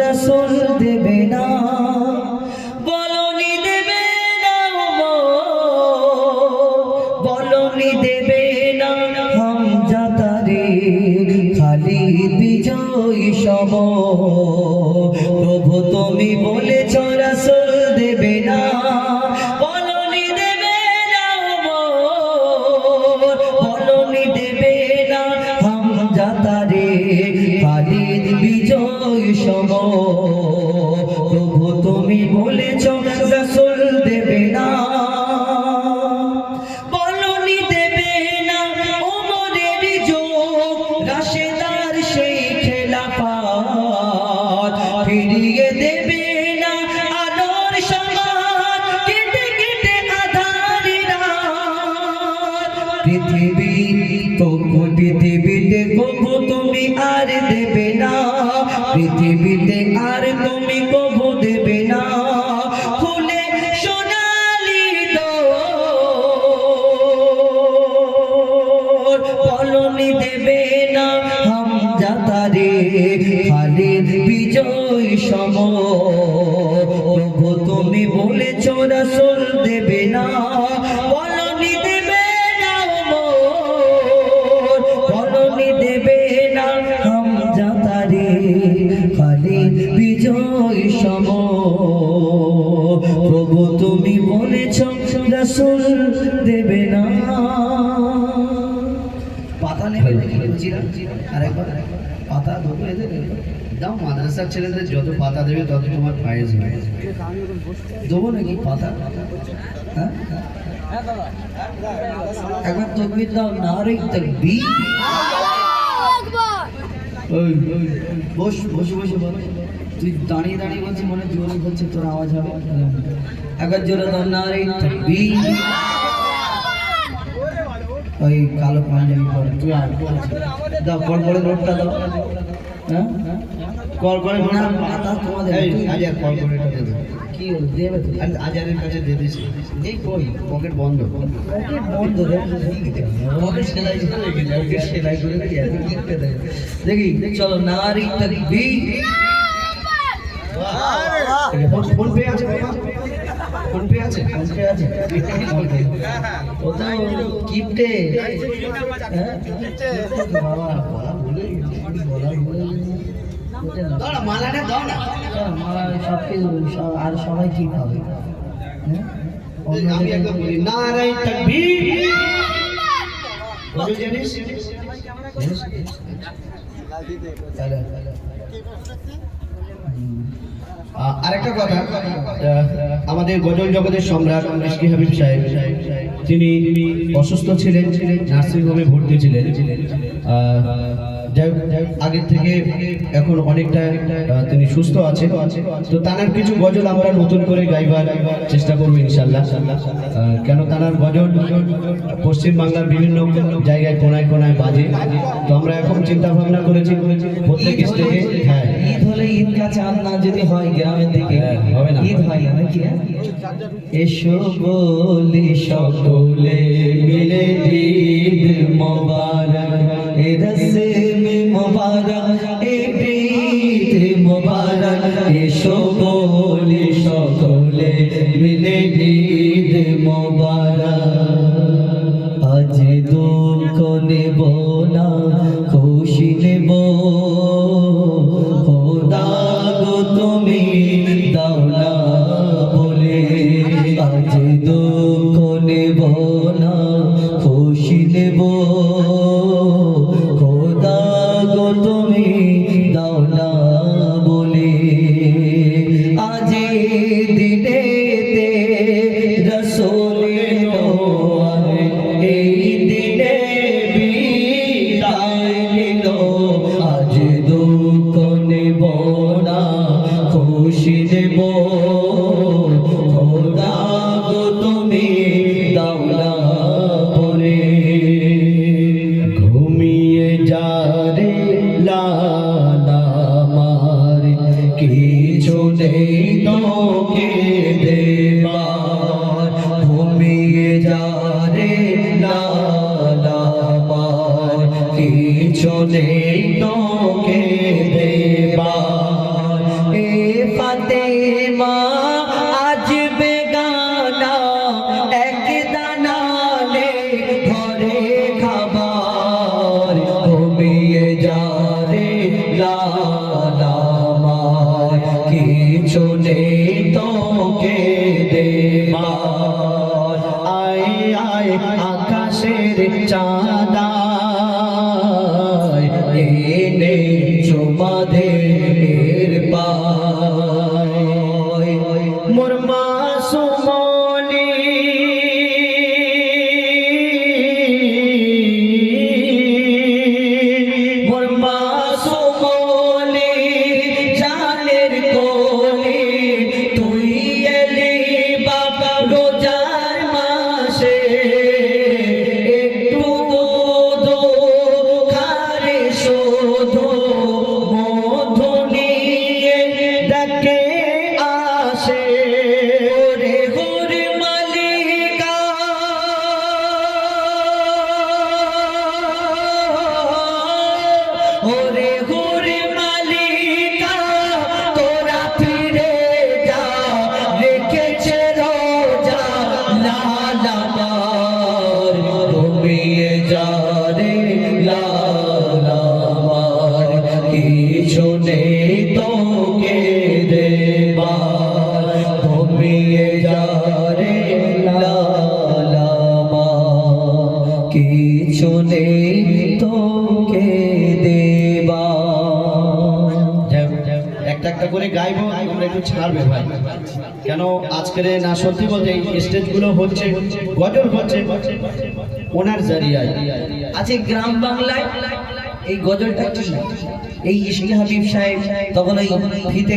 রাসূল দেবে না বলনি দেবে না বলনি দেবে না হামজা তারে খালিদ বিজয়ী সম প্রভু তুমি বলেছ রাসূল দেবে না বলনি দেবে না বলনি দেবে না হামজা তারে খালিদ বিজয়ী সম প্রভু তুমি বলেছ রাসূল দেবে না বলনি দেবে না ওমরের যুগ রাশেদার সেই খেলাফত ফিরিয়ে দেবে না আলোর সমাজ কেটে কেটে আঁধারি রাত পৃথিবীতে কবু তুমি আর দেবে না পৃথিবীতে আর তুমি কবু দেবে না ফুলে সোনালি দোর বলনি দেবে না হামজা তারে খালিদ বিজয়ী সম প্রভু তুমি বলেছ রাসূল দেবে না বলনি দেবে না বলনি দেবে না হামজা তারে খালিদ বিজয়ী সম প্রভু তুমি বলেছ রাসূল দেবে না পাতা নেবে আরেকবার পাতা দেবো এদের দাও মাদ্রাসার ছেলেদের যত পাতা দেবে তত তোমার ফায়েজ হবে দেবো নাকি পাতা হ্যাঁ একবার তাকবীর দাও নারে তাকবীর বস বসে বসে বল তুই দাঁড়িয়ে দাঁড়িয়ে বলছিস মনে জোরে বলছে তোর আওয়াজ হবে একবার জোরে দাও নারে তাকবীর ওই কালো পাঞ্জাবি পরে তুই আর দাও কল করে নোটটা দাও হ্যাঁ কল করে নোটটা পাতা তোমাদের আজ আর কল করে এটা দেবে কি দেবে তো আজারের কাছে দিয়ে দিয়েছি এই কই পকেট বন্ধ রে পকেট সেলাই করে রেখে দাও পকেট সেলাই করে রেখে এত লিখতে দেয় দেখি চলো নারী তাকবীর ফোন পে আছে ফোন পে আছে ও তো কিপটে বাবা মালাটা দাও না মালা সব কিছু আর সবাই কি পাবে আমি একদম বলি নারে তাকবীর বলো জানিস আরেকটা কথা আমাদের গজল জগতের সম্রাট মিশকি হাবিব সাহেব তিনি অসুস্থ ছিলেন নার্সিং হোমে ভর্তি ছিলেন আগের থেকে এখন অনেকটা তিনি সুস্থ আছেন তো তানার কিছু গজল আমরা নতুন করে গাইবার চেষ্টা করবো ইনশাল্লাহ কেন তানার গজল পশ্চিম বাংলার বিভিন্ন জায়গায় কোনায় কোনায় বাজে তো আমরা এখন চিন্তা ভাবনা করেছি প্রত্যেক স্টেজে হ্যাঁ ঈদ হলে ঈদ কা চাঁদ না যদি হয় গ্রামের দিকে হবে না ঈদ হয় না নাকি এসো বলি সকলে মিলে ঈদ মোবারক এ রসমে মোবারক এ ঈদ মোবারক এসো বলি সকলে মিলে ঈদ মোবারক আজ দুঃখ নেব না খুশি নেব খোদা গো তুমি দাও না বলে আজ দুঃখ নেব না খুশি নেব খোদা গো তুমি দাও না বলে আজ দিনেতে রাসূল এলো এই দিনে বিদায় নিল আজ দুঃখ নেব না খুশি নেব খোদা গো তুমি দাও না বলে ঘুমিয়ে যা রে লালা মার কিছু নেই তোকে দেবার ঘুমিয়ে যা রে লালা মার কিছু নেই তোকে দেবার আমার কিছু নেই তোকে দেবার। আয় আয় আকাশের চাঁদা এনে চুমা দে পায়। মোর মাসুমনি মোর মাসুমনি জানের কোলে তুই এলি বাবা রোজার মাসে। একটু দুধ খারে শোধ মধু নিয়ে ডাকে আসে ওরে গোরে মালিকা ওরে গোরে মালিকা তোরা ফিরে যা রেখেছে রোজা লাল আমার ঘুমিয়ে যা রে লাল আমার কিছু নেই তোকে দেবার। ঘুমিয়ে যা রে লাল আমার কিছু নেই তোকে দেবার। একটা একটা করে গাইবো, তোমরা একটু ছাড়বে ভাই, কেন আজকের না সত্যি বলতে এই স্টেজগুলো হচ্ছে গজল হচ্ছে ওনার জারিয়ায়। আজকে গ্রাম বাংলায় এই গজলটা কি, এই ইশকে হাবিব সাহেব তখন এই ফিতে